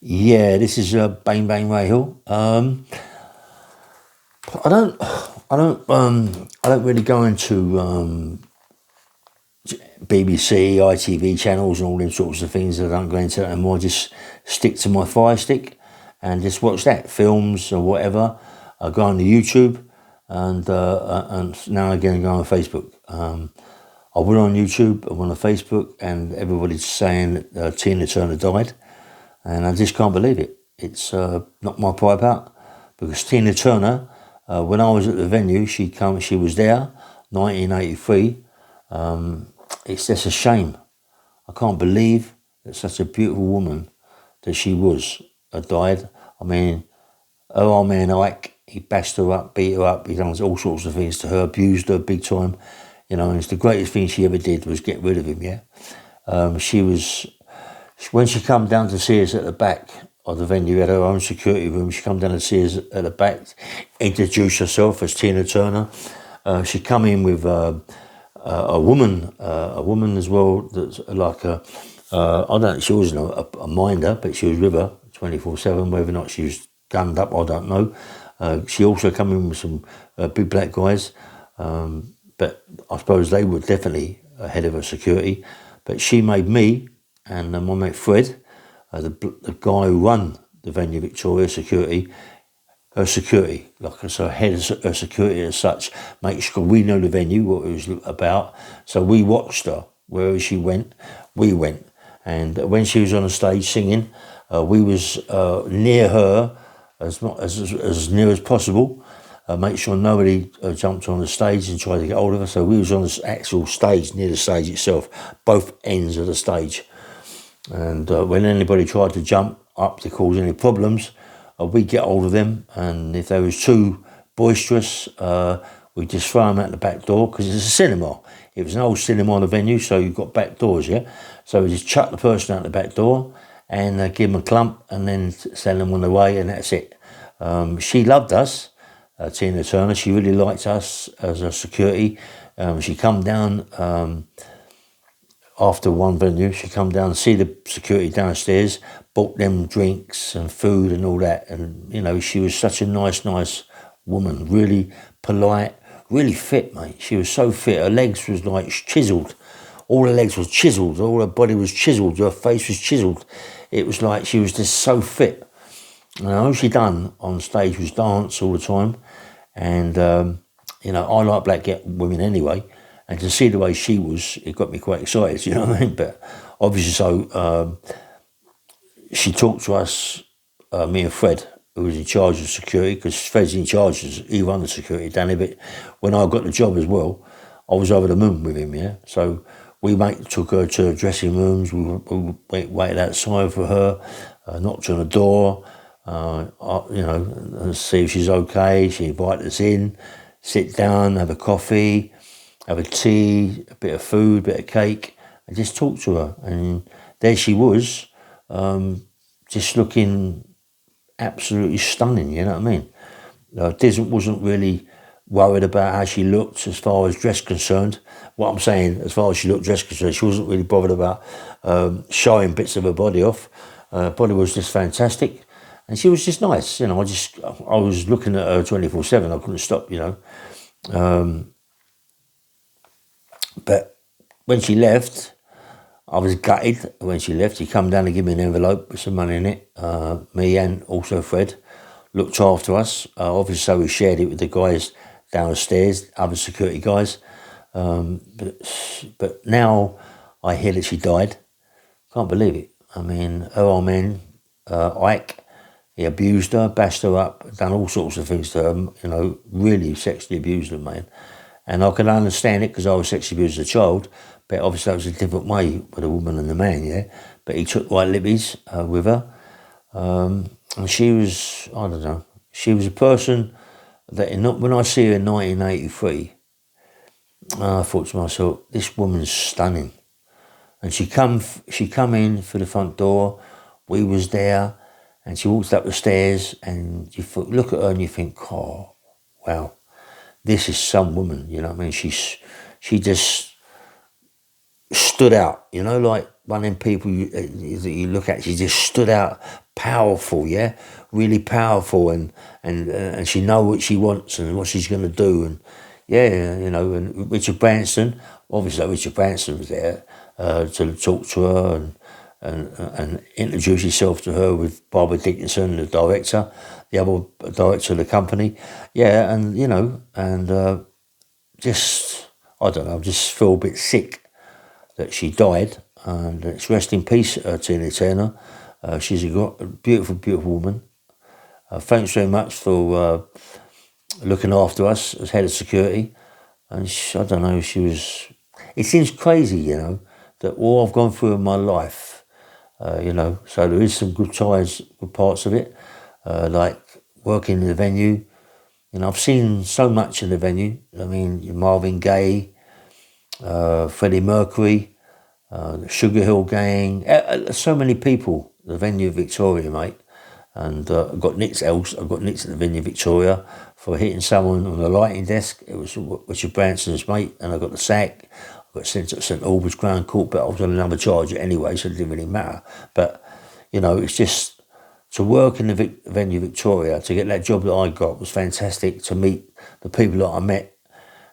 Yeah, this is Bang Bang Rahil. I don't, I don't really go into BBC, ITV channels, and all them sorts of things. I don't go into that anymore. I just stick to my Fire Stick and just watch that films or whatever. I go on the YouTube and now and again I go on Facebook. I went on YouTube, I went on Facebook, and everybody's saying that Tina Turner died. And I just can't believe it. It's knocked my pipe out because Tina Turner, when I was at the venue, she was there, 1983. It's just a shame. I can't believe that such a beautiful woman that she was died. I mean, her old man Ike, he bashed her up, beat her up, he done all sorts of things to her, abused her big time. You know, and it's the greatest thing she ever did was get rid of him. Yeah, when she come down to see us at the back of the venue, at her own security room, she come down to see us at the back, introduce herself as Tina Turner. She come in with a woman as well. That's like I don't know, she wasn't a minder, but she was with her 24/7. Whether or not she was gunned up, I don't know. She also come in with some big black guys, but I suppose they were definitely ahead of her security. But she made me and my mate Fred, the guy who run the venue Victoria security, her security, like I said, head of her security as such, make sure we know the venue, what it was about. So we watched her wherever she went, we went, and when she was on the stage singing, we was near her as near as possible. Make sure nobody jumped on the stage and tried to get hold of her. So we was on the actual stage, near the stage itself, both ends of the stage. And when anybody tried to jump up to cause any problems, we'd get hold of them. And if they was too boisterous, we'd just throw them out the back door, because it's a cinema. It was an old cinema on the venue, so you've got back doors, yeah? So we just chuck the person out the back door and give them a clump and then send them on the way, and that's it. She loved us, Tina Turner. She really liked us as a security. She come down after one venue, she come down and see the security downstairs, bought them drinks and food and all that. And, you know, she was such a nice woman, really polite, really fit, mate. She was so fit. Her legs was like chiselled. All her legs was chiselled. All her body was chiselled. Her face was chiselled. It was like she was just so fit. And all she done on stage was dance all the time. And, you know, I like black women anyway. And to see the way she was, it got me quite excited, you know what I mean? But obviously, so she talked to us, me and Fred, who was in charge of security, because Fred's in charge, he run the security down there. But when I got the job as well, I was over the moon with him, yeah? So we took her to her dressing rooms, we waited outside for her, knocked on the door, you know, see if she's okay. She invited us in, sit down, have a coffee, have a tea, a bit of food, a bit of cake, and just talk to her. And there she was, just looking absolutely stunning, you know what I mean? Disney wasn't really worried about how she looked as far as dress concerned. What I'm saying, as far as she looked dress concerned, she wasn't really bothered about showing bits of her body off. Her body was just fantastic. And she was just nice, you know. I was looking at her 24/7. I couldn't stop, you know. But when she left, I was gutted when she left. She come down and give me an envelope with some money in it. Me and also Fred looked after us. Obviously, so we shared it with the guys downstairs, other security guys. But now I hear that she died. Can't believe it. I mean, her old man, Ike, he abused her, bashed her up, done all sorts of things to her, you know, really sexually abused her, man. And I can understand it because I was sexually abused as a child, but obviously that was a different way with a woman and a man, yeah. But he took white libbies with her. And she was, I don't know, she was a person that when I see her in 1983, I thought to myself, this woman's stunning. And she come in through the front door, we was there, and she walked up the stairs, and you look at her and you think, oh, wow, this is some woman, you know what I mean? She just stood out, you know, like one of them people that you look at, she just stood out powerful, yeah, really powerful, and she know what she wants and what she's going to do, and yeah, you know, and Richard Branson, obviously Richard Branson was there to talk to her and introduce himself to her with Barbara Dickinson, the director, the other director of the company, yeah, and you know, and just I don't know, I just feel a bit sick that she died, and it's rest in peace, Tina Turner. She's a beautiful, beautiful woman. Thanks very much for looking after us as head of security. And I don't know, she was. It seems crazy, you know, that all I've gone through in my life, you know, so there is some good times, good parts of it, like working in the venue. You know, I've seen so much in the venue. I mean, Marvin Gaye, Freddie Mercury, the Sugar Hill Gang, so many people. The venue Victoria, mate, and I've got nicked else. I got nicked at the venue Victoria for hitting someone on the lighting desk. It was Richard Branson's mate, and I got the sack. I got sent to St Albans Crown Court, but I was on another charge anyway, so it didn't really matter. But you know, it's just to work in the venue Victoria, to get that job that I got was fantastic. To meet the people that I met,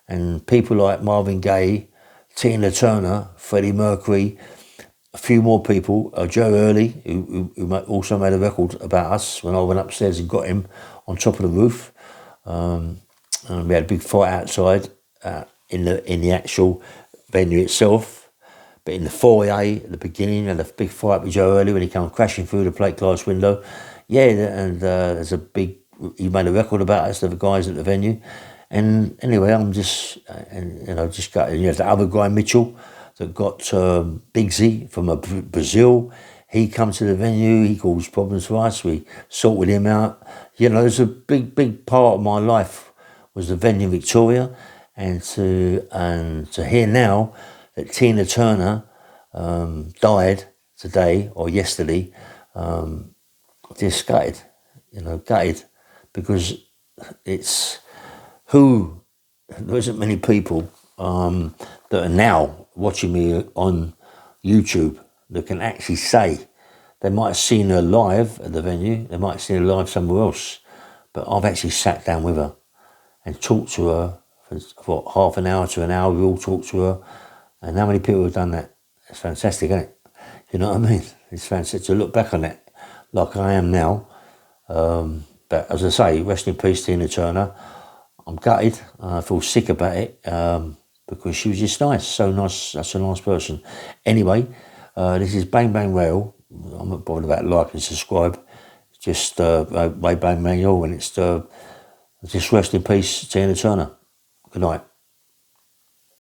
and people like Marvin Gaye, Tina Turner, Freddie Mercury, a few more people, Joe Early, who also made a record about us when I went upstairs and got him on top of the roof. And we had a big fight outside in the actual venue itself. But in the foyer at the beginning, and a big fight with Joe Early when he came crashing through the plate glass window. Yeah, and there's a big, he made a record about us, the guys at the venue. And anyway, I'm just, and you know, just got, you know, the other guy, Mitchell, that got Big Z from Brazil. He comes to the venue, he caused problems for us, we sorted him out. You know, there's a big part of my life was the venue Victoria, and to hear now that Tina Turner died today or yesterday, just gutted, you know, gutted, because it's there isn't many people that are now watching me on YouTube that can actually say they might have seen her live at the venue, they might have seen her live somewhere else, but I've actually sat down with her and talked to her for half an hour to an hour. We all talked to her, and how many people have done that? It's fantastic, isn't it? You know what I mean? It's fantastic to look back on it like I am now. But as I say, rest in peace, Tina Turner. I'm gutted. I feel sick about it because she was just nice, so nice, such a nice person. Anyway, this is Bang Bang Rail. I'm not bothered about like and subscribe. Just Bang Bang Rail, and it's just rest in peace, Tina Turner. Good night.